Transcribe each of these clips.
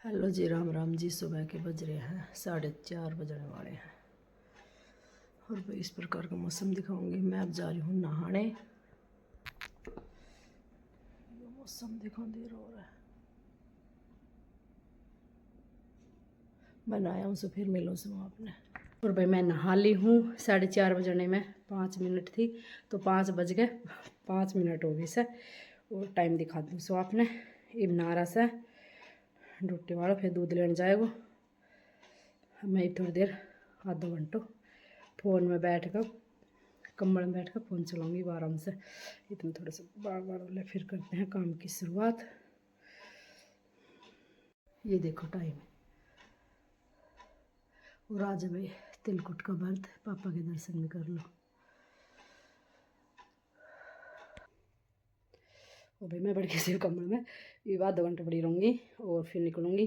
Hello जी, राम राम जी। सुबह के बज रहे हैं 4:30 बजने वाले हैं और मैं इस प्रकार का मौसम दिखाऊंगी। मैं अब जा रही हूँ नहाने। ये मौसम देखो, देर हो रहा है। मैं नहाया हूँ, फिर मिलूँ से वहाँ अपने। और भाई मैं नहा ली हूँ। 4:30 बजने में 5 मिनट थी तो 5 बज गए, 5 मिनट हो गई से। और टाइम दिखा दूँ सो आपने। इब नारा से रोटी वाला फिर दूध लेने जाएगा। मैं थोड़ी देर आधा घंटा फ़ोन में बैठ कर, कम्बल में बैठ कर फ़ोन चलाऊँगी आराम से। इतने थोड़े से बार बार वाले फिर करते हैं काम की शुरुआत। ये देखो टाइम। और आज भाई तिलकुट का व्रत, पापा के दर्शन भी कर लो। और भाई मैं बढ़ के सिर्फ कम्बल में ये आधा घंटा बड़ी रहूँगी और फिर निकलूँगी।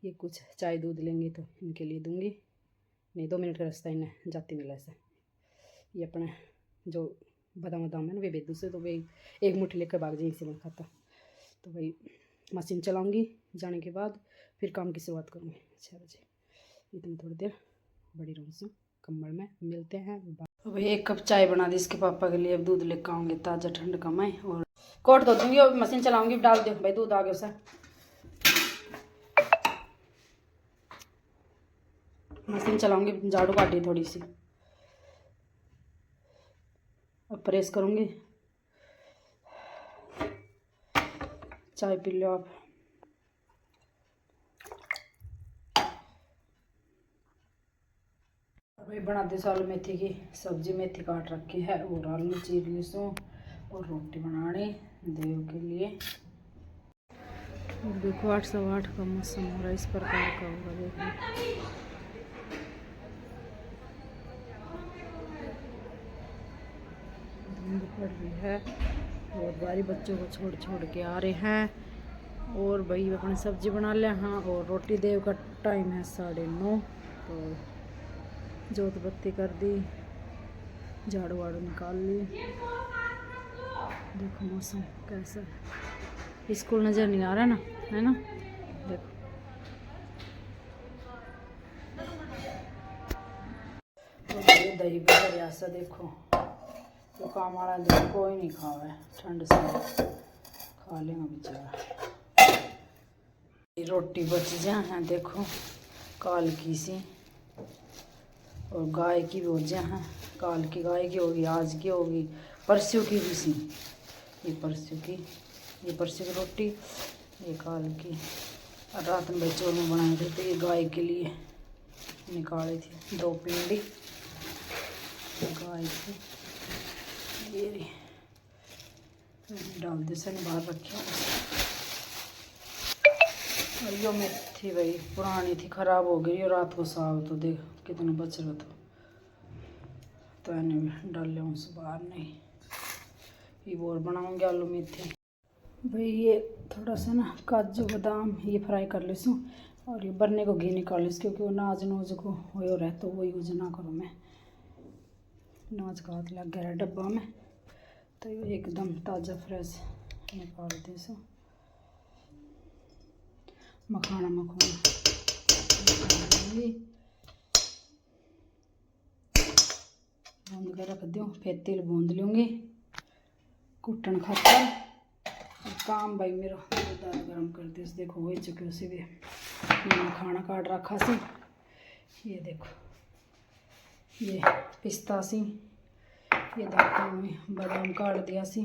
ये कुछ चाय दूध लेंगी तो इनके लिए दूँगी। नहीं, 2 मिनट का रास्ता इन्हें जाती मिला से। ये अपने जो बादाम है ना, वे बेच दूसरे तो वे एक मुट्ठी लेकर भाग जाए, इसी में खाता। तो भाई मशीन चलाऊँगी, जाने के बाद फिर काम की शुरुआत करूँगी 6 बजे। इतनी थोड़ी देर बड़ी रहूँ से कम्बल में। मिलते हैं। तो भाई 1 कप चाय बना दी इसके पापा के लिए। अब दूध लेकर आऊँगी ताज़ा ठंड का मैं। और कोट धो दूँगी और मशीन चलाऊँगी। डाल दो भाई, दूध आ गया उसे। मशीन चलाऊँगी, झाड़ू काटी थोड़ी सी। अब प्रेस करूँगी। चाय पी लो आप। भाई बनाते आलू मेथी की सब्जी। मेथी काट रखी है और आलू चीर ली सो। और रोटी बनानी देव के लिए। देखो 8 सवा 8 का मौसम हो रहा है, इस प्रकार का होगा। देखो धुंध पड़ रही है और बारी बच्चों को छोड़ छोड़ के आ रहे हैं। और भाई अपने सब्जी बना लिया। हाँ, और रोटी देव का टाइम है 9:30। तो जोत बत्ती कर दी, झाड़ू वाड़ू निकाल ली। देखो मौसम कैसा है। स्कूल नज़र नहीं आ रहा ना, है ना। देखो तो दही भी ऐसा देखो। तो काम वाला दिन कोई नहीं खावा है, ठंड से खा लेंगे बेचारा। रोटी बच जाए देखो, काल की सी। और गाय की भी हो जाए, काल की गाय की होगी, आज की होगी, परसों की भी सी। ये परसों की, ये परसों की रोटी, ये काल की। और रात में बच्चों में बनाए थे तो ये गाय के लिए निकाली थी 2 पिंडी गाय की। ये डाल दे सन बाहर रखे। और यो मेथी भाई पुरानी थी, खराब हो गई। और रात को साग तो देख कितना बच रहा था, तो इन्हें डाल ले उनसे बाहर नहीं। ये और बनाऊंगे आलू मेथी। भाई ये थोड़ा सा ना काजू बादाम ये फ्राई कर लेसूँ। और ये बरने को घी निकाल लेस, क्योंकि वो नाज नोज को हो रहा है तो वो यूज ना करूँ मैं। नाज का हाथ लग गया है डब्बा में, तो ये एकदम ताज़ा फ्रेश निकाल दे सो। मखाना मखून भून कर रख दूँ। फिर तेल भून लूँगी कुटन खातर। काम भाई मेरा दाल गरम कर दे। देखो हो चुके उसे भी खाना काट रखा सी। ये देखो ये पिस्ता सी, ये दाल में बादाम काट दिया सी।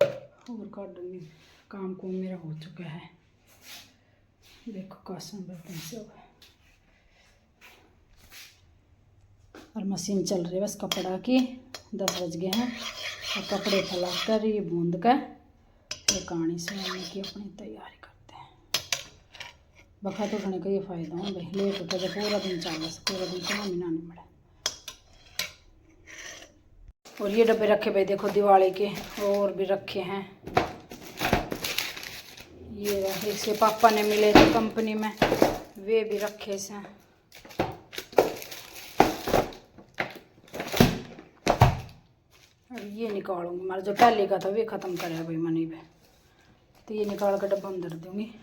और काट दूँगी। काम को मेरा हो चुका है। देखो कासन बर्तन से हो। और मशीन चल रही है बस कपड़ा की। 10 बज गए हैं और कपड़े फैला कर ये बूंद कर फिर कहानी सुनाने की अपनी तैयारी करते हैं। बखत उठने का ये फ़ायदा है भाई, लेट उठे तो पूरा दिन चल, पूरा दिन कहाँ मिलाने पड़े। और ये डब्बे रखे भाई देखो दिवाली के, और भी रखे हैं। ये इसके पापा ने मिले थे कंपनी में, वे भी रखे से। अब ये निकालूंगी। हमारा जो पहले का था वे ख़त्म करे भाई मनी पे। तो ये निकाल कर डब्बा अंदर दूँगी।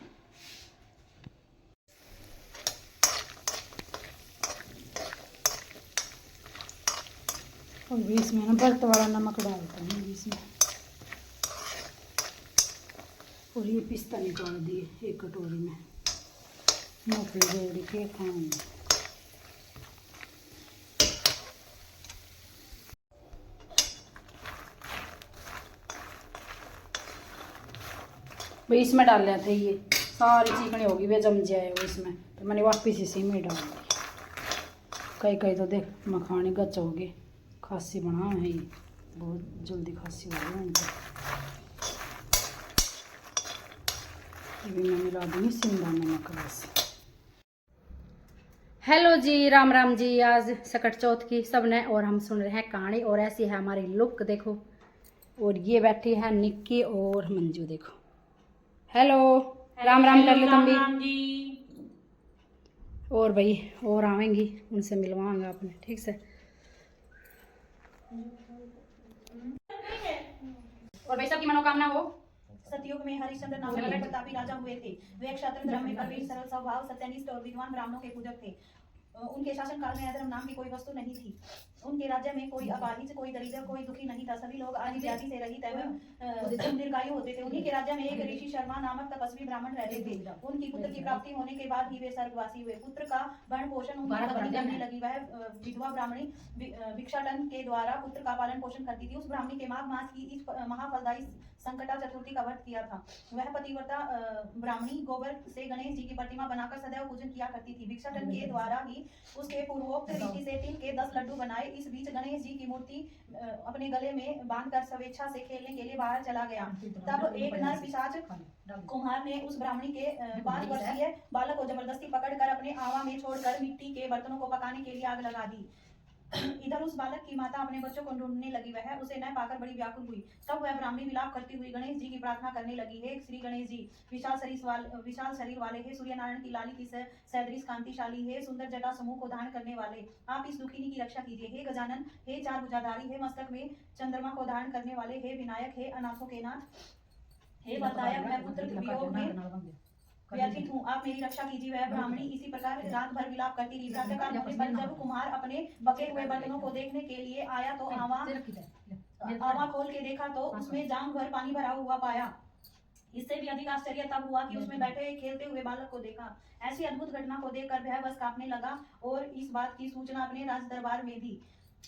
और बीच में ना बर्त वाला नमक डालता हूँ बीच में। और ये पिस्ता निकाल दिए एक कटोरी में, मूँगफली रेवड़ी के खाएंगे। भाई इसमें डाल रहे थे, ये सारी चिकनी होगी वे जम जाए वो इसमें, तो मैंने वापिस इसी में डाल दी। कई कई तो देख मखाने गच हो गए, खांसी बना है ये, बहुत जल्दी खांसी हो गई उनको। ये भी मैं मिला दूँगी सिंधा नमक बस। हेलो जी, राम राम जी। आज सकट चौथ की सब ने, और हम सुन रहे हैं कहानी, और ऐसी है हमारी लुक देखो। और ये बैठी है निक्की और मंजू, देखो। हेलो, राम राम कर ले तुम भी। और भाई और आवेंगी, उनसे मिलवाऊंगा आपने, ठीक से। और भाई सबकी मनोकामना हो। सतयुग में हरिश्चंद्र नाम के प्रतापी राजा हुए थे। वे क्षत्रिय धर्म में प्रवीण, सरल स्वभाव, सत्यनिष्ठ और विद्वान ब्राह्मणों के पूजक थे। उनके शासन काल में अधर्म नाम की कोई वस्तु नहीं थी। उनके राज्य में कोई अपाहिज, कोई दरिद्र, कोई दुखी नहीं था। सभी लोग आदि व्याधि से रहित एवं दीर्घायु होते थे। उन्हीं के राज्य में एक ऋषि शर्मा नामक तपस्वी ब्राह्मण रहते थे। उनकी पुत्र की प्राप्ति होने के बाद ही वे स्वर्गवासी हुए। पुत्र का भरण पोषण उनकी पत्नी करने लगी। वह विधवा ब्राह्मणी भिक्षाटन के द्वारा पुत्र का पालन पोषण करती थी। उस ब्राह्मणी के माघ मास की इस महाफलदायी संकटा चतुर्थी का व्रत किया था। वह पतिव्रता ब्राह्मणी गोबर से गणेश जी की प्रतिमा बनाकर सदैव पूजन किया करती थी। भिक्षाटन के द्वारा ही उसके पूर्वोक्त रीति से तिल के 10 लड्डू बनाए। इस बीच गणेश जी की मूर्ति अपने गले में बांधकर स्वेच्छा से खेलने के लिए बाहर चला गया। तब एक नर पिशाच कुम्हार ने उस ब्राह्मणी के 5 वर्षीय बालक को जबरदस्ती पकड़कर अपने आवा में छोड़कर मिट्टी के बर्तनों को पकाने के लिए आग लगा दी। इधर उस बालक की माता अपने बच्चों को ढूंढने लगी। वह उसे न पाकर बड़ी व्याकुल हुई। तब वह ब्राह्मणी विलाप करती हुई गणेश जी की प्रार्थना करने लगी। हे श्री गणेश जी, विशाल शरीर वाले, हे सूर्य नारायण की लाली की सदृश कांतिशाली, हे सुंदर जटा समूह को धारण करने वाले, आप इस दुखिनी की रक्षा कीजिए। हे गजानन, हे चार भुजाधारी, हे मस्तक में चंद्रमा को धारण करने वाले, हे विनायक, हे अनाथों के नाथ, हे वरदायक, मैं पुत्र वियोग में व्यथित हूँ, आप मेरी रक्षा कीजिए। वह ब्राह्मणी इसी प्रकार रात भर विलाप करती रही। प्रातःकाल होने पर जब कुम्हार अपने बके हुए बर्तनों को देखने के लिए आया तो आवा खोल के देखा तो उसमें जांघ भर पानी भरा हुआ पाया। इससे भी अधिक आश्चर्य तब हुआ कि उसमें बैठे खेलते हुए बालक को देखा। ऐसी अद्भुत घटना को देखकर वह बस कांपने लगा और इस बात की सूचना अपने राज दरबार में दी।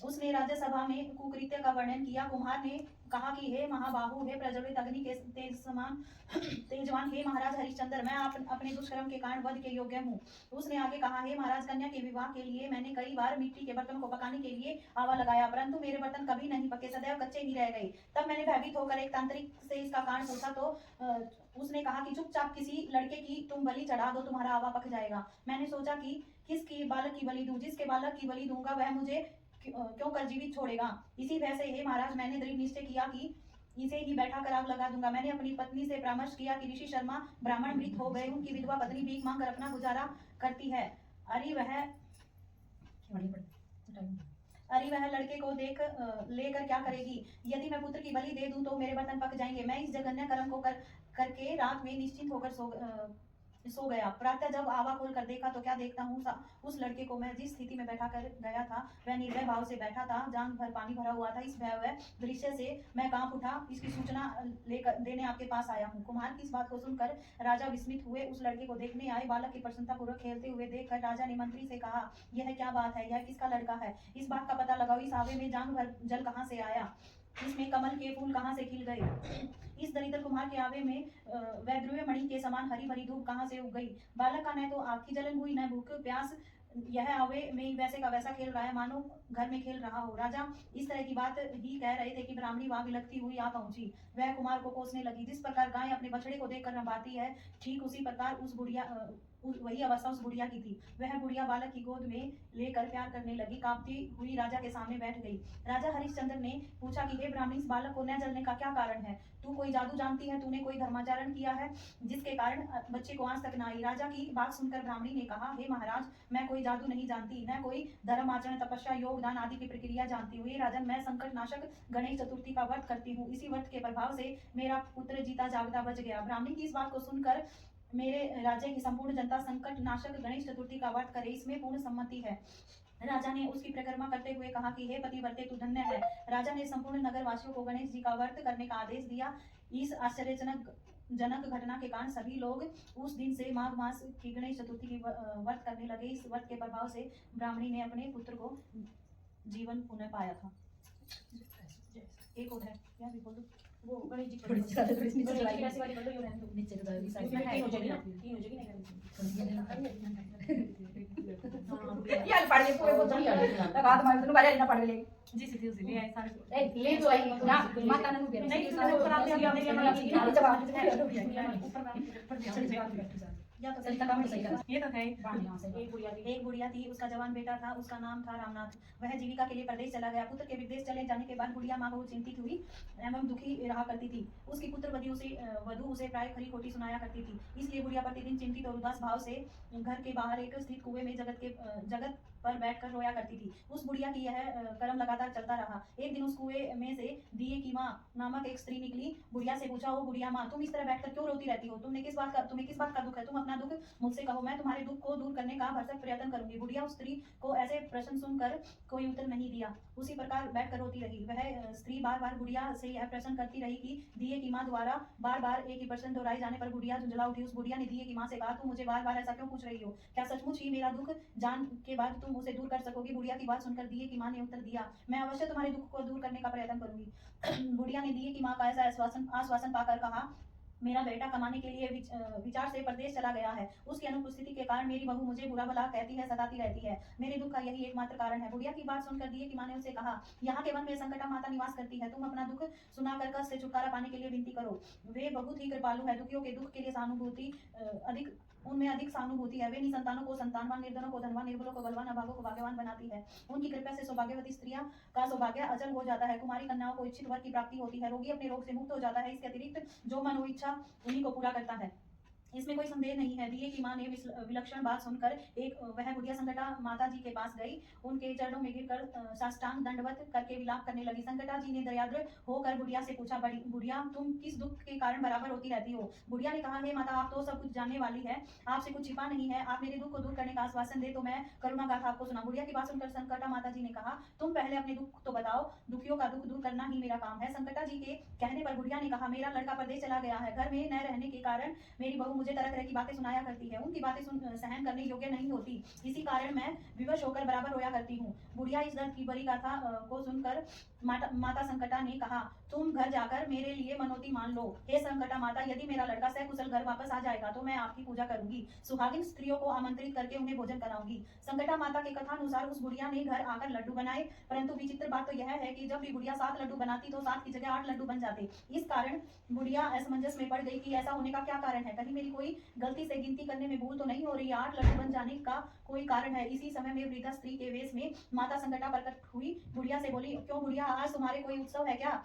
उसने राज्यसभा में कुकृत्य का वर्णन किया। कुम्हार ने कहा कि हे महाबाहु, हे प्रज्वलित अग्नि के तेज समान तेजवान, हे महाराज हरिश्चंद्र, मैं अपने दुष्कर्म के कारण वध के योग्य हूँ। उसने आगे कहा, हे महाराज, कन्या के विवाह के लिए मैंने कई बार मिट्टी के बर्तनों को पकाने के लिए आवा लगाया, परंतु मेरे बर्तन कभी नहीं पके, सदैव कच्चे ही रह गए। तब मैंने भयभीत होकर एक तांत्रिक से इसका कारण पूछा तो उसने कहा कि चुपचाप किसी लड़के की तुम बलि चढ़ा दो, तुम्हारा आवा पक जाएगा। मैंने सोचा कि किसकी बालक की बलि दूं? जिसके बालक की बलि दूंगा वह मुझे क्यों कर जीवित छोड़ेगा। इसी वजह से हे महाराज, मैंने दृढ़ निश्चय किया कि इसे ही बैठा कर आग लगा दूंगा। मैंने अपनी पत्नी से परामर्श किया कि ऋषि शर्मा ब्राह्मण मृत हो गए, उनकी विधवा पत्नी भीख मांगकर अपना गुजारा करती है। अरे वह लड़के को देख लेकर क्या करेगी? यदि मैं पुत्र की बलि दे दूं तो मेरे बर्तन पक जाएंगे। मैं इस जघन्य कर्म को करके रात में निश्चिंत होकर सो गया। प्रातः जब आवा खोल कर देखा तो क्या देखता हूँ, उस लड़के को मैं जिस स्थिति में बैठा कर गया था वह निर्भय भाव से बैठा था, जांघ भर पानी भरा हुआ था। इस भयावह दृश्य से मैं कांप उठा। इसकी सूचना लेकर देने आपके पास आया हूँ। कुम्हार की इस बात को सुनकर राजा विस्मित हुए। उस लड़के को देखने आए बालक की प्रसन्नता पूर्वक खेलते हुए देखकर राजा ने मंत्री से कहा, यह क्या बात है? यह किसका लड़का है? इस बात का पता लगाओ। इस आवे में जांघ भर जल कहाँ से आया? इसमें कमल के फूल कहाँ से खिल गए? इस दरिद्र कुम्हार के आवे में वैद्रुय मणि के समान हरी भरी धूप कहाँ से उग गई? बालक का न तो आँख की जलन हुई, न भूख प्यास। यह आवे में वैसे का वैसा खेल रहा है, मानो घर में खेल रहा हो। राजा इस तरह की बात ही कह रहे थे कि ब्राह्मणी वहां विलखती हुई आ पहुंची। वह कुमार को कोसने लगी। जिस प्रकार गाय अपने बछड़े को देखकर नभाती है, ठीक उसी प्रकार वही अवस्था उस बुढ़िया की थी। वह बुढ़िया बालक की गोद में लेकर प्यार करने लगी, कांपती हुई राजा के सामने बैठ गई। राजा हरिश्चंद्र ने पूछा कि हे ब्राह्मणी, इस बालक को न जलने का क्या कारण है? तू कोई जादू जानती है? तूने कोई धर्माचरण किया है जिसके कारण बच्चे को आंच तक न आई? राजा की बात सुनकर ब्राह्मणी ने कहा, हे महाराज, मैं कोई जादू नहीं जानती, न कोई धर्म आचरण, तपस्या, योग, दान आदि की प्रक्रिया जानती हूँ। ये राजन, मैं संकट नाशक गणेश चतुर्थी का व्रत करती हूँ। इसी व्रत के प्रभाव से मेरा पुत्र जीता जागता बच गया। ब्राह्मणी की इस बात को सुनकर मेरे राज्य की संपूर्ण जनता संकट नाशक गणेश चतुर्थी का व्रत करे, इसमें पूर्ण सम्मति है। राजा ने उसकी परिक्रमा करते हुए कहा कि हे पतिव्रते, तू धन्य है। राजा ने संपूर्ण नगर वासियों को गणेश जी का व्रत करने का आदेश दिया। इस आश्चर्यजनक घटना के कारण सभी लोग उस दिन से माघ मास की गणेश चतुर्थी की व्रत करने लगे। इस व्रत के प्रभाव से ब्राह्मणी ने अपने पुत्र को जीवन पुनः पाया था। एक और है, क्या भी बोल दो, वो गणेश जी थोड़ी सी ज्यादा, थोड़ी सी नीचे गणेश जी चलाई। की ऐसी वाली बोल दो, ये रहने दो। नीचे को जाएगी साइड इसमें में। तीन हो जाएगी ना, तीन हो जाएगी ना। यार पढ़ के पूरे बहुत बढ़िया लगा तुम्हारे दोनों बारे ना पढ़ ले जी सीधी सीधी है सारे। ए ले तो आई ना माता ने मुझे नहीं, इसमें ऊपर आते हैं, आते हैं, मतलब यहाँ पे जवाब ऊपर ऊपर या तो सही काम तो सही करा। ये तो है। यहाँ से एक बुढ़िया थी, उसका जवान बेटा था, उसका नाम था रामनाथ। वह जीविका के लिए प्रदेश चला गया। पुत्र के विदेश चले जाने के बाद बुढ़िया माँ बहुत चिंतित हुई एवं दुखी रहा करती थी। उसकी पुत्र वधु उसे प्राय खरी खोटी सुनाया करती थी। इसलिए बुढ़िया प्रतिदिन चिंतित और उदास भाव से घर के बाहर एक स्थित कुएं में जगत पर बैठकर रोया करती थी। उस बुढ़िया की यह कर्म लगातार चलता रहा। एक दिन उस कुएं में से दिए की माँ नामक एक स्त्री निकली। बुढ़िया से पूछा, ओ बुढ़िया माँ, तुम इस तरह बैठकर क्यों रोती रहती हो? तुम्हें किस बात का दुख है? तुम अपना दुख मुझसे कहो, मैं तुम्हारे दुख को दूर करने का भरसक प्रयत्न करूंगी। बुढ़िया उस स्त्री को ऐसे प्रश्न सुनकर कोई उत्तर नहीं दिया, उसी प्रकार बैठकर रोती रही। वह स्त्री बार बार बुढ़िया से यह प्रश्न करती रही कि दिए की माँ द्वारा बार बार एक ही प्रश्न दोहराए जाने पर बुढ़िया झुंझला उठी। उस बुढ़िया ने दिए की माँ से कहा, तुम मुझे बार बार ऐसा क्यों पूछ रही हो? क्या सचमुच ही मेरा दुख जान के बाद तुम उसे दूर कर सकोगी? बुढ़िया की बात सुनकर दिए की माँ ने उत्तर दिया, मैं अवश्य तुम्हारे दुख को दूर करने का प्रयत्न करूंगी। बुढ़िया ने दिए की माँ का ऐसा आश्वासन पाकर कहा, मेरा बेटा कमाने के लिए विचार से प्रदेश चला गया है। उसकी अनुपस्थिति के कारण मेरी बहू मुझे बुरा भला कहती है, सताती रहती है। मेरे दुख का यही एकमात्र कारण है। बुढ़िया की बात सुनकर दिए की माँ ने उससे कहा, यहाँ के वन में संकटा माता निवास करती है। तुम अपना दुख सुनाकर कष्ट से छुटकारा पाने के लिए विनती करो। वे बहुत ही कृपालु है। दुखियों के दुख के लिए उनमें अधिक सहानुभूति है। वे निसंतानों को संतानवान, निर्धनों को धनवान, निर्बलों को बलवान, अभागों को भाग्यवान बनाती है। उनकी कृपा से सौभाग्यवती स्त्रियां का सौभाग्य अचल हो जाता है। कुमारी कन्याओं को इच्छित वर की प्राप्ति होती है। रोगी अपने रोग से मुक्त हो जाता है। इसके अतिरिक्त जो मन इच्छा उन्हीं को पूरा करता है। इसमें कोई संदेह नहीं है। दिए की माँ ने विलक्षण बात सुनकर वह बुढ़िया संकटा माता जी के पास गई। उनके चरणों में गिरकर साष्टांग दंडवत करके विलाप करने लगी। संकटा जी ने दयाद्र होकर बुढ़िया से पूछा, बुढ़िया, तुम किस दुख के कारण बराबर रोती रहती हो? बुढ़िया ने कहा, हे माता, आप तो सब कुछ जानने वाली है, आपसे कुछ छिपा नहीं है। आप मेरे दुख को दूर करने का आश्वासन दे तो मैं करुणा गाथा आपको सुना। बुढ़िया की बात सुनकर संकटा माता जी ने कहा, तुम पहले अपने दुख तो बताओ, दुखियों का दुख दूर करना ही मेरा काम है। संकटा जी के कहने पर बुढ़िया ने कहा, मेरा लड़का प्रदेश चला गया है। घर में न रहने के कारण मेरी बहू मुझे तरह तरह की बातें सुनाया करती है। उनकी बातें सहन करने योग्य नहीं होती, इसी कारण मैं विवश होकर बराबर रोया करती हूँ। बुढ़िया इस दर्द की बड़ी गाथा को सुनकर माता संकटा ने कहा, तुम घर जाकर मेरे लिए मनोती मान लो। हे संकटा माता, यदि मेरा लड़का सकुशल घर वापस आ जाएगा तो मैं आपकी पूजा करूंगी, सुहागिन स्त्रियों को आमंत्रित करके उन्हें भोजन कराऊंगी। संकटा माता के कथानुसार उस बुढ़िया ने घर आकर लड्डू बनाए, परंतु विचित्र बात तो यह है कि जब भी बुढ़िया 7 लड्डू बनाती तो 7 की जगह 8 लड्डू बन जाते। इस कारण बुढ़िया असमंजस में पड़ गई कि ऐसा होने का क्या कारण है। कहीं मेरी कोई गलती से गिनती करने में भूल तो नहीं हो रही? 8 लड्डू बन जाने का कोई कारण है? इसी समय में वृद्धा स्त्री के वेश में माता संकटा प्रकट हुई। बुढ़िया से बोली, क्यों बुढ़िया, आज तुम्हारे कोई उत्सव है क्या?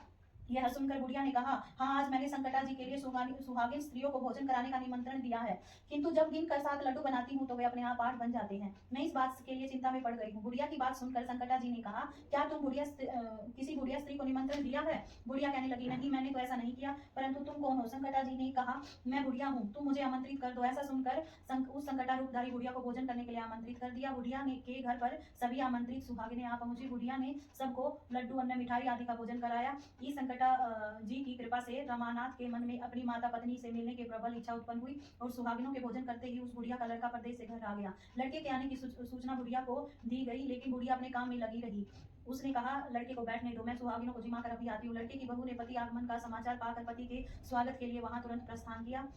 यह सुनकर बुढ़िया ने कहा, हाँ, आज मैंने संकटा जी के लिए सुहागिन स्त्रियों को भोजन कराने का निमंत्रण दिया है, किंतु जब गिनकर 7 लड्डू बनाती हूँ तो वे अपने आप 8 बन जाते हैं। मैं इस बात के लिए चिंता में पड़ गई हूँ। बुढ़िया की बात सुनकर संकटा जी ने कहा, क्या तुम किसी बुढ़िया स्त्री को निमंत्रण दिया है? बुढ़िया कहने लगी, नहीं, मैंने तो ऐसा नहीं किया, परंतु तुम कौन हो? संकटा जी ने कहा, मैं बुढ़िया हूँ, तुम मुझे आमंत्रित कर दो। ऐसा सुनकर उस संकटा रूपधारी बुढ़िया को भोजन करने के लिए आमंत्रित कर दिया। बुढ़िया ने के घर पर सभी आमंत्रित सुहागिनें आ पहुंची। बुढ़िया ने सबको लड्डू, अन्न, मिठाई आदि का भोजन कराया। इस संकटा जी की कृपा से रमानाथ के मन में अपनी माता पत्नी से मिलने की प्रबल इच्छा उत्पन्न हुई और सुहागिनों के भोजन करते ही उस बुढ़िया का लड़का प्रदेश से घर आ गया। लड़के के आने की सूचना बुढ़िया को दी गई, लेकिन बुढ़िया अपने काम में लगी रही। उसने कहा, लड़के को बैठने दो, मैं सुहागिनों को जिमा कर अभी आती हूँ। लड़के की बहू ने पति आगमन का समाचार पाकर पति के स्वागत के लिए वहां तुरंत प्रस्थान किया।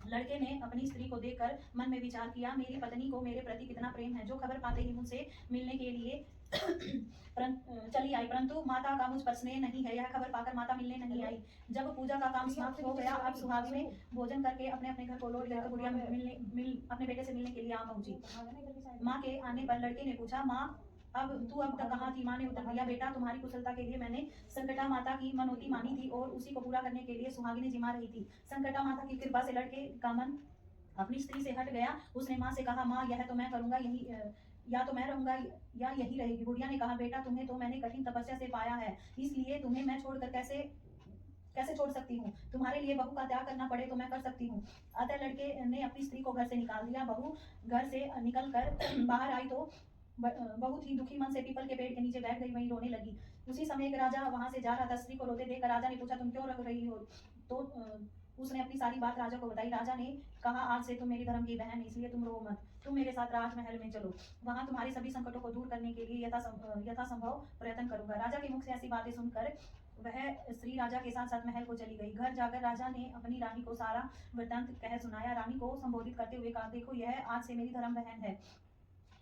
लड़के ने अपनी स्त्री को देखकर मन में विचार किया, मेरी पत्नी को मेरे प्रति कितना प्रेम है, जो खबर पाते ही मुझसे मिलने के लिए चली आई, परंतु माता का मुझ पर स्नेह नहीं है। यह खबर पाकर माता मिलने नहीं आई। जब पूजा का काम समाप्त हो गया, अब सुहागिनें भोजन करके अपने अपने घर को लौट गए तो बुढ़िया अपने बेटे से मिलने के लिए आ पहुंची। माँ के आने पर लड़के ने पूछा, माँ अब तक कहाँ थी? माँ ने उत्तर दिया, बेटा तुम्हारी कुशलता के लिए मैंने संकटा माता की मनोती मानी थी और उसी को पूरा करने के लिए सुहागिनें जिमा रही थी। संकटा माता की कृपा से लड़के का मन अपनी स्त्री से हट गया। उसने माँ से कहा, माँ यह तो मैं करूंगा, यही या तो मैं रहूंगा या यही रहेगी। बुढ़िया ने कहा, बेटा तुम्हें तो मैंने कठिन तपस्या से पाया है, इसलिए तुम्हें मैं छोड़कर कैसे छोड़ सकती हूँ? तुम्हारे लिए बहू का त्याग करना पड़े तो मैं कर सकती हूँ। अतः लड़के ने अपनी स्त्री को घर से निकाल दिया। बहू घर से निकल कर बाहर आई तो बहुत ही दुखी मन से पीपल के पेड़ के नीचे बैठ गई, वहीं रोने लगी। उसी समय एक राजा वहां से जा रहा था। स्त्री को रोते देखकर राजा ने पूछा, तुम क्यों रो रही हो? तो उसने अपनी सारी बात राजा को बताई। राजा ने कहा, आज से तुम मेरी धर्म की बहन, इसलिए तुम रो मत। तुम मेरे साथ राजमहल में चलो, वहां तुम्हारे सभी संकटों को दूर करने के लिए यथासंभव प्रयत्न करूंगा। राजा के मुख से ऐसी बातें सुनकर वह स्त्री राजा के साथ साथ महल को चली गई। घर जाकर राजा ने अपनी रानी को सारा वृत्तांत कह सुनाया। रानी को संबोधित करते हुए कहा, देखो यह आज से मेरी धर्म बहन है,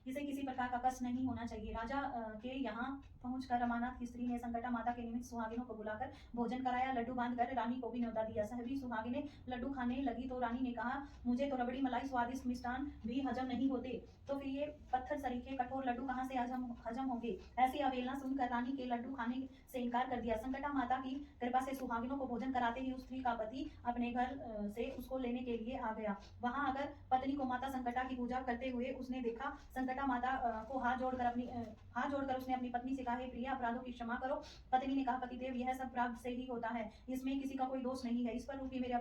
इसे किसी प्रकार का कष्ट नहीं होना चाहिए। राजा के यहाँ पहुंचकर रमानाथ की स्त्री ने संकटा माता के निमित्त सुहागिनों को बुलाकर भोजन कराया। लड्डू बांधकर रानी को भी न्योता दिया। सभी सुहागिनें लड्डू खाने लगी तो रानी ने कहा, मुझे तो रबड़ी मलाई स्वादिष्ट मिष्ठान भी हजम नहीं होते, तो फिर ये पत्थर सरीखे कठोर लड्डू कहाँ से हजम होंगे? ऐसी अवेलना सुनकर रानी के लड्डू खाने से इनकार कर दिया। संकटा माता की कृपा से सुहागिनों को भोजन कराते ही उस स्त्री का पति अपने घर से उसको लेने के लिए आ गया। वहां आकर पत्नी को माता संकटा की पूजा करते हुए उसने देखा। संकटा माता को हाथ जोड़कर उसने अपनी पत्नी से कहा, हे प्रिया, अपराधों की क्षमा करो। पत्नी ने कहा, पतिदेव, यह सब प्रारब्ध से ही होता है, इसमें किसी का कोई दोष नहीं है। इस पर रुकी मेरे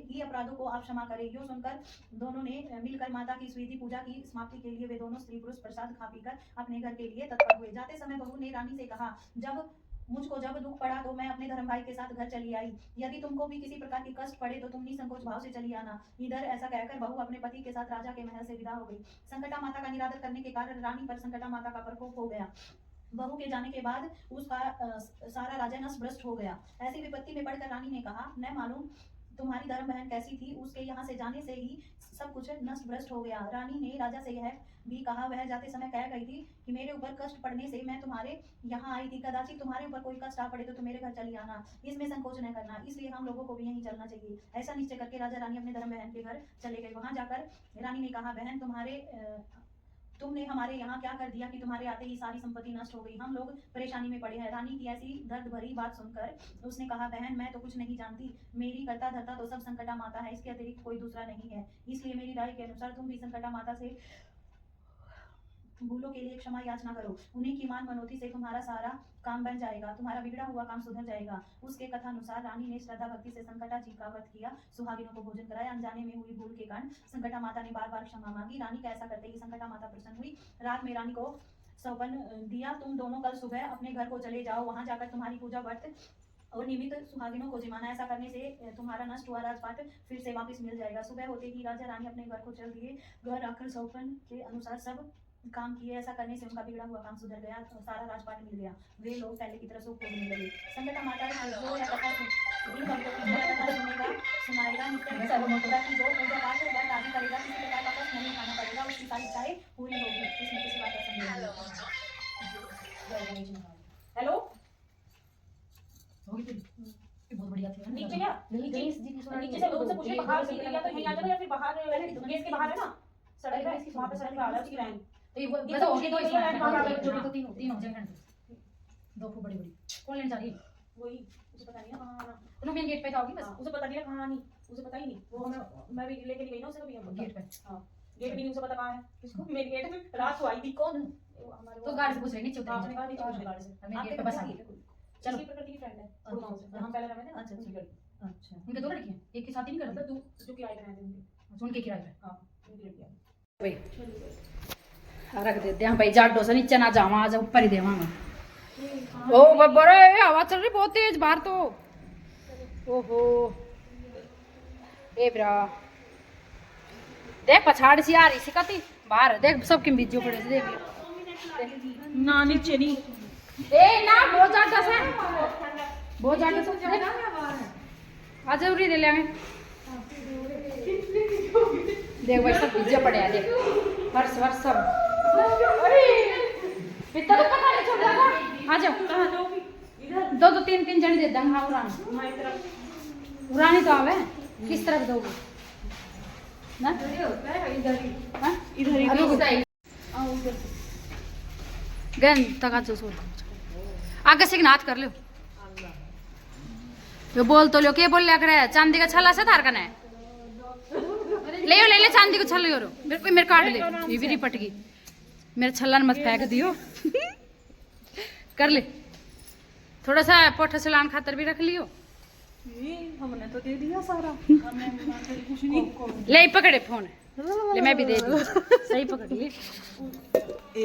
ही अपराधों को आप क्षमा करें। यो सुनकर दोनों ने मिलकर माता की स्वीति पूजा की समाप्ति के लिए वे दोनों स्त्री पुरुष प्रसाद खा पीकर अपने घर के लिए तत्पर हुए। जाते समय बहू ने रानी से कहा, मुझको जब दुख पड़ा तो मैं अपने धर्म भाई के साथ घर चली आई। यदि तुमको भी किसी प्रकार की कष्ट पड़े तो तुम निसंकोच भाव से चली आना इधर। ऐसा कहकर बहू अपने पति के साथ राजा के महल से विदा हो गई। संकटा माता का निरादर करने के कारण रानी पर संकटा माता का प्रकोप हो गया। बहू के जाने के बाद उसका सारा राज्य नष्ट भ्रष्ट हो गया। ऐसी विपत्ति में पड़कर रानी ने कहा, न मालूम तुम्हारी धर्म बहन कैसी थी, उसके यहाँ से जाने से ही सब कुछ नष्ट भ्रष्ट हो गया। रानी ने राजा से यह भी कहा, वह जाते समय कह गई थी कि मेरे ऊपर कष्ट पड़ने से मैं तुम्हारे यहाँ आई थी। कदाचित तुम्हारे ऊपर कोई कष्ट आ पड़े तो तुम मेरे घर चली आना, इसमें संकोच न करना, इसलिए हम लोगों को भी यहीं चलना चाहिए। ऐसा निश्चय करके राजा रानी अपने धर्म बहन के घर चले गए। वहां जाकर रानी ने कहा, बहन तुमने हमारे यहाँ क्या कर दिया कि तुम्हारे आते ही सारी संपत्ति नष्ट हो गई, हम लोग परेशानी में पड़े हैं। रानी की ऐसी दर्द भरी बात सुनकर उसने कहा, बहन, मैं तो कुछ नहीं जानती, मेरी करता धरता तो सब संकटा माता है, इसके अतिरिक्त कोई दूसरा नहीं है। इसलिए मेरी राय के अनुसार तुम भी संकटा माता से भूलों के लिए क्षमा याचना करो। उन्हीं की मान मनोती से तुम्हारा सारा काम बन जाएगा, तुम्हारा बिगड़ा हुआ काम सुधर जाएगा। उसके कथानुसार रानी ने श्रद्धा भक्ति से संकटा जी का व्रत किया, सुहागिनों को भोजन कराया। अनजाने में हुई भूल के कारण संकटा माता ने बार बार क्षमा मांगी। रानी का ऐसा करते ही संकटा माता प्रसन्न हुई। रात में रानी को सौपन दिया, तुम दोनों कल सुबह अपने घर को चले जाओ, वहां जाकर तुम्हारी पूजा व्रत और निमित्त सुहागिनों को जिमाना। ऐसा करने से तुम्हारा नष्ट हुआ राजपाट फिर से वापस मिल जाएगा। सुबह होते ही राजा रानी अपने घर को चल दिए। घर आकर सौपन के अनुसार सब काम किए। ऐसा करने से उनका बिगड़ा हुआ काम सुधर गया, सारा राजपाट मिल गया। वे लोग पहले की तरह सुख भोगने लगे। संकटा माता जो यह कथा सुनाएगा, ताकि जो पूजा पाठ व्रत आदि करेगा, किसी प्रकार का कष्ट नहीं खाना पड़ेगा, उसकी सारी इच्छाएं पूरी होगी, इसमें किसी बात का संदेह नहीं। हेलो, बहुत बढ़िया थी। नीचे क्या? नीचे से लोगों से पूछे बाहर से या तो यहीं आ जाओ या फिर बाहर गेट के बाहर है ना सड़क है, वहां पे सड़क पे आ जाओ, उसकी लाइन तो ये वैसे होगी तो इसमें जो भी तो तीन हो जाएंगे। दो खूब बड़ी कौन लेने जा रही है? वही उसे पता नहीं है कहाँ, तो मेन गेट पे जाओगी बस। उसे पता नहीं है कहाँ, नहीं उसे पता ही नहीं। वो मैं भी लेके नहीं गई ना उसे कभी, हम गेट पे। हां, गेट भी नहीं उसे पता कहाँ है। किसको? मेरी गेट में रात को आई थी। कौन? हमारे तो गाड़ी से पूछ रही नीचे उतर। आपने कहा नीचे पूछ गाड़ी से। हमें गेट पे बस आ गई। चलो, प्रकृति की फ्रेंड है, हम पहले रहते थे ना। अच्छा, उनके दो लड़कियां एक के साथ ही नहीं करते? मतलब जो किराए पे रहते हैं उनके किराए पे। हां, उनकी लड़कियां भाई रख देते हैं भाई। जाडो से नीचे ना जावा, आज ऊपर ही देवांगा। ओ बड़े हवा चल रही बहुत तेज बाहर तो। ओहो ए ब्रा, देख पछाड़ सी आ रही सी कती बाहर, देख सबके बीजो पड़े से। देख ना नीचे नहीं, ए ना बहुत जाडो से, बहुत जाडो से आ जरूरी दे लेंगे। देख भाई सब बीजे पड़े हैं, देख वर्ष सब। इतना तो पता नहीं चल रहा। आ जाओ दो दो तीन तीन जने दे देंगे। हाँ उड़ानी तो आवे किस तरफ दोगे ना इधर ही गन तक जो सो आगे से हाथ कर लो। यो बोल तो लो के बोल लिया करे चांदी का छल्ला से धार करना है ले ले चांदी को छल्ला यो मेरे काट ले ये भी रिपट गई मेरे छल्ला मत फेंक दियो कर ले थोड़ा सा पोठा सलान खातर भी रख लियो। हमने तो दे दिया सारा कुछ नहीं ले पकड़े फोन ले मैं भी दे दी सही पकड़ ली।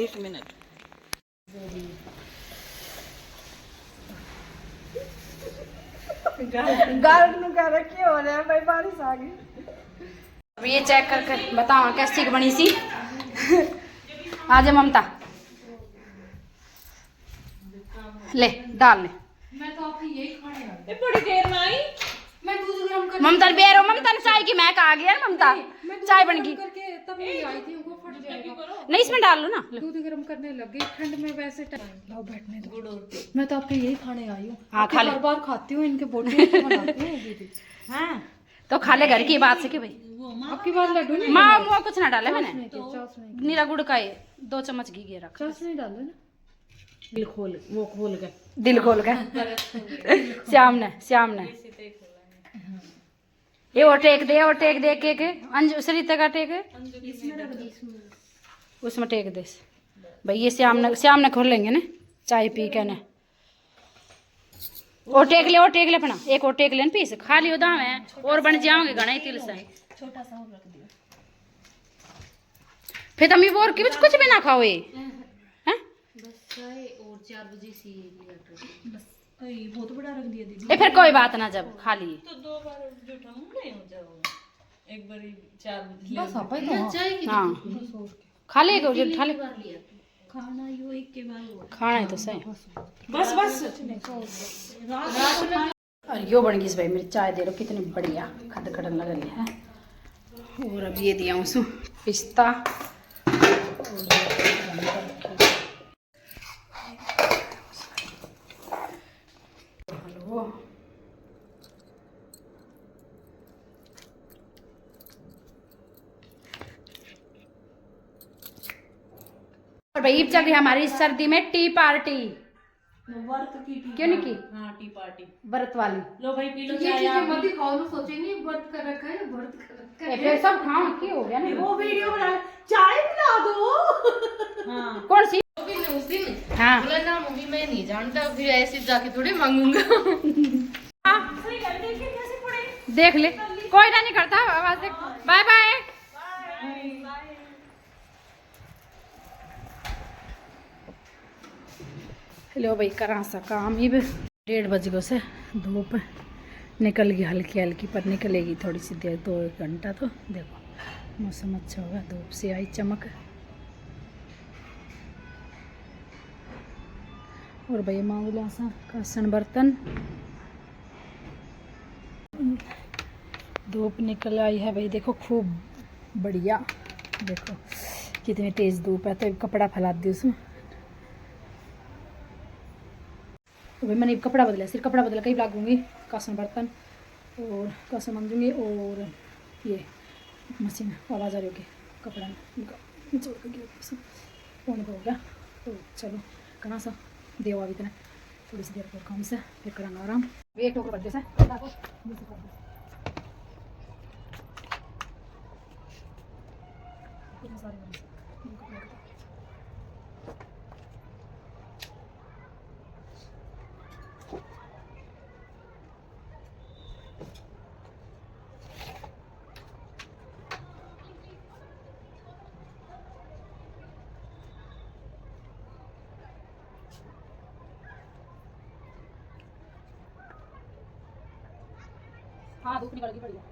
1 मिनट गार्ड नु कह रखी हो रहा है भाई बारिश आ गई। अब ये चेक कर बताओ कैसी बनी सी। आज ममता ले डाल ले मैं तो आपकी यही खाने वाली बड़ी देर में आई। मैं दूध गरम कर ममता बेरो ममता ने चाय की महक आ गई है ममता चाय बन गई करके तब नहीं आई थी उनको फट जाएगा। नहीं इसमें डाल लो ना दूध गरम करने लग गई ठंड में वैसे लाओ बैठने दो। मैं तो आपके यही खाने आई हूँ। हाँ खा ले बार बार खाती हूँ इनके बोटे बनाती हूँ दीदी। हाँ तो खा ले घर की बात से कि भाई आपकी बात लड्डू नहीं माँ मुआ कुछ ना डाले मैंने चास नहीं नीरा गुड़ का 2 चम्मच घी गे रख चास नहीं डाले ना दिल खोल के श्याम ने ये और टेक दे के अंजू सरिता का टेक उसमें टेक दे भाई ये श्याम ने खोल लेंगे ना चाय पी के ना और टेक ले अपना एक और टेक ले पीस खा लियो दाम है और बन जाओगे घना ही तिल से छोटा सा और रख दियो फिर तुम ये और कुछ भी ना खाओ ये हैं बस चाय और 4 बजे से बस बहुत बड़ा रख दिया दीदी। ए फिर कोई बात ना जब खा लिए तो 2 बार जूठा नहीं हो जाओ एक बारी 4 बजे बस आप ही तो चाय की हाँ खा ले खा ले खाना यो एक के बाद खाना है तो सही बस और यो बन गई भाई मेरी चाय दे रो कितनी बढ़िया खद खड़न लग रही है। और अब ये दिया उसको पिस्ता और भाई चल रही है हमारी सर्दी में टी पार्टी। वर्त की टी क्यों नहीं की हाँ टी पार्टी व्रत वाली लो भाई पी लो ये चाय चीजें आप मत दिखाओ ना सोचेंगे व्रत कर रखा है ना व्रत कर रखा है। फिर सब खाओ की हो गया ना वो वीडियो बना चाय पिला दो हाँ कौन सी भी नहीं उस दिन हाँ बोला ना मम्मी मैं नहीं जानता फिर ऐसे जाके थोड़े मांगूंगा। सही कर देखिए कैसे पड़े देख ले कोई ना नहीं करता आवाज देख बाय बाय लो भाई करा सा काम ही 1:30 बज गए से धूप निकल गई हल्की हल्की पर निकलेगी थोड़ी सी देर 2-1 घंटा तो देखो मौसम अच्छा होगा धूप से आई चमक। और भैया मांगला सा कासन बर्तन धूप निकल आई है भाई देखो खूब बढ़िया देखो कितनी तेज धूप है तो कपड़ा फैला दी उसमें। तो भाई मैंने कपड़ा बदला सिर्फ कपड़ा बदला कहीं लागूंगी कासन बर्तन और कासन मांगूंगी और ये मशीन आवाज़ आ रही होगी कपड़ा निचोड़ के फोन हो गया तो चलो कहाँ सा देव अभी इतना थोड़ी सी देर और काम से फिर करांगा आराम वेट होकर बढ़ जैसे हाँ धूप निकल गई बढ़िया।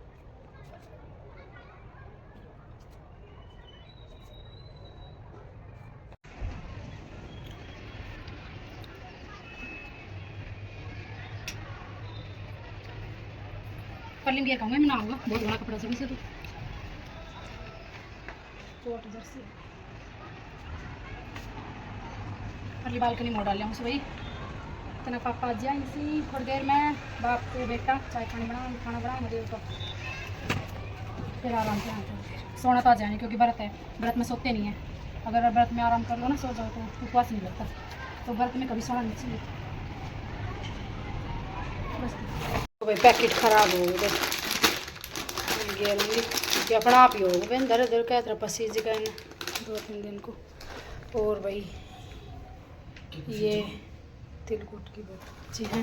कर लेंगे कहूँगा मैं नहाऊंगा बहुत बड़ा कपड़ा सभी से तो कोट जर्सी अगली बालकनी मोड़ डाल उसे भाई इतना पापा आ जाए इसी थोड़ी देर में बाप को बेटा चाय पानी बना खाना बना मुझे तो फिर आराम से आते सोना तो आ जाए क्योंकि व्रत है, व्रत में सोते नहीं है। अगर व्रत में आराम कर लो ना सो जाओ तो उपवास नहीं लगता, तो व्रत में कभी सोना नहीं चाहिए। बस तो भाई पैकेट ख़राब हो गए कि अपना आप ही हो गए इधर उधर क्या तरह पसीज गए 2-3 दिन को। और भाई ये तिलकुट की जी है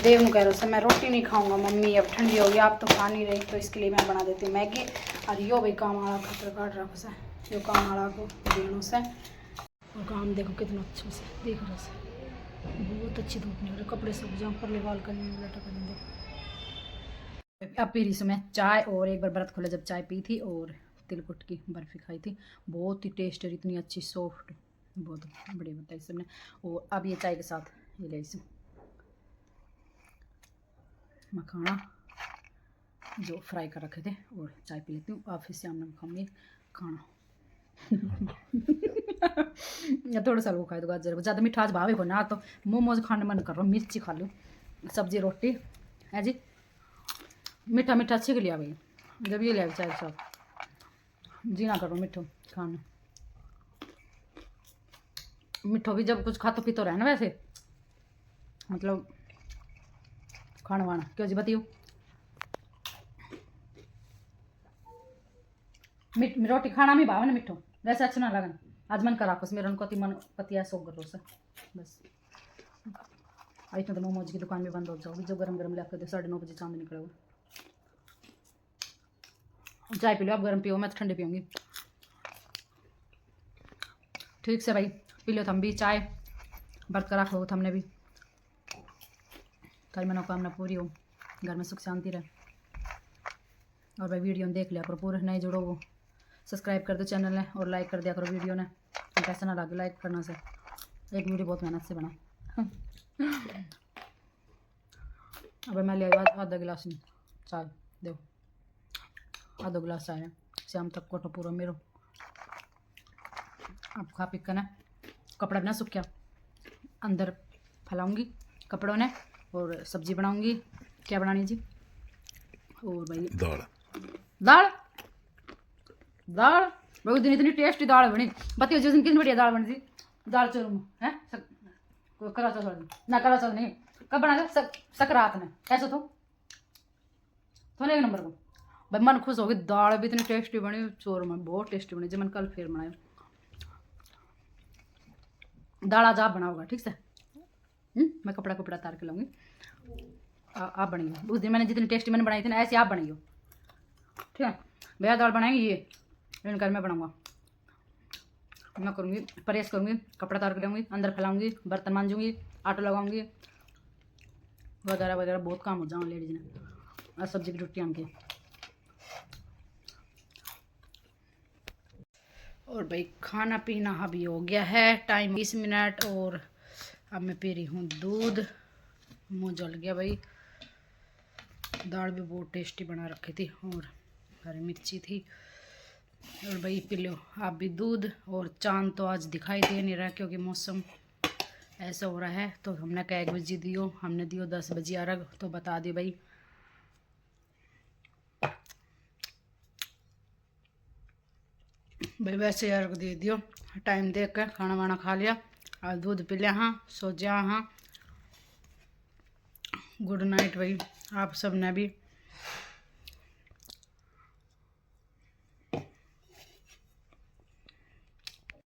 देव कह रहा मैं रोटी नहीं खाऊंगा मम्मी, अब ठंडी होगी आप तो खा नहीं रही, तो इसके लिए मैं बना देती हूँ मैगी। और यो भाई काम वाला खतर काट रखा से यो काम वाला को देनों से, और काम देखो कितना अच्छा से देख रहा से बहुत अच्छी धूप नहीं हो रही, कपड़े सूख जाऊँ पर बाल करने में लटक देंगे। अब पी रही मैं चाय, और एक बार व्रत खोला जब चाय पी थी और तिलकुट की बर्फ़ी खाई थी, बहुत ही टेस्ट है, इतनी अच्छी सॉफ्ट, बहुत बढ़िया बताई सबने। और अब ये चाय के साथ ये ले इसे मखाना जो फ्राई कर रखे थे, और चाय पी लेती हूँ। आप फिर से हम खाऊंगी खाना या थोड़ा सा वो खाए तो गाजर ज़्यादा मिठास भावे को ना, तो मोमोज खाने मन कर रहा हूँ, मिर्ची खा लूँ, सब्जी रोटी है जी, मीठा मीठा अच्छी के लिया भाई, जब ये लिया चाय के साथ जी ना करो मिठो खाना। मिठो भी जब कुछ खातो पीतो रहे ना वैसे, मतलब खाना वाना क्यों जी बताइयो। रोटी खाना में भाव ना मिठो वैसे अच्छा ना लगन, आज मन करा कुछ मेरा कति मन पतिया सो करो से बस। आई तो मोमोज की दुकान में बंद हो जाओगी, जो गरम गरम लेकर दे 9:30 बजे चांद निकलेगा। चाय पी लो आप, गरम पियो, मैं तो ठंडे पीऊँगी। ठीक से भाई पी लो, हम भी चाय व्रत कर रखो, हमने भी कल मनोकामना पूरी हो, घर में सुख शांति रहे। और भाई वीडियो देख लिया करो पूरे, नहीं जुड़ो वो सब्सक्राइब कर दो चैनल ने, और लाइक कर दिया करो वीडियो ने, कैसा ना लगे लाइक करना से, एक वीडियो बहुत मेहनत से बना। अब मैं ले आया आधा गिलास में चाय, दो आधा गिलास चाय है, शाम तक कोटो पूरा मेरो। अब खा पी कर ना कपड़ा बिना सूख गया, अंदर फैलाऊंगी कपड़ों ने, और सब्जी बनाऊंगी। क्या बनानी जी? और भाई दाल दाल दाल भाई, उस दिन इतनी टेस्टी दाल बनी, बताइए जिस दिन कितनी बढ़िया दाल बनी थी, दाल चूरमा है करा चौथ ना, करा चौथ नहीं, कब बना था? सकरात में, कैसे तो एक नंबर को भाई, मन खुश हो गई, दाल भी इतनी टेस्टी बनी, चूरमा बहुत टेस्टी बनी, जो मन कल फिर बनाया। दाल आज आप बनाओगा ठीक से, मैं कपड़ा कपड़ा तार के लाऊंगी, आप बनाइए। उस दिन मैंने जितनी टेस्टी मैंने बनाई थी ना, ऐसे आप बनाइए ठीक है भैया। दाल बनाएंगे ये घर में बनाऊंगा, मैं करूँगी प्रेस करूँगी, कपड़ा तार के लाऊंगी, अंदर फैलाऊंगी, बर्तन मांजूंगी, आटा लगाऊंगी, वगैरह वगैरह बहुत काम हो जाऊँ लेडीज ने। और सब्जी की रोटी आम और भाई खाना पीना अभी हो गया है, टाइम 20 मिनट, और अब मैं पी रही हूँ दूध, मुँह जल गया भाई। दाल भी बहुत टेस्टी बना रखी थी, और हरी मिर्ची थी, और भाई पी लो आप भी दूध। और चांद तो आज दिखाई दे नहीं रहा क्योंकि मौसम ऐसा हो रहा है, तो हमने कहा 1 बजे दियो, हमने दियो 10 बजे अर्घ, तो बता दी भाई। भाई वैसे अर्घ दे दियो, टाइम देख कर खाना वाना खा लिया और दूध पी लिया, हाँ सो जा, हाँ गुड नाइट भाई आप सब ने भी।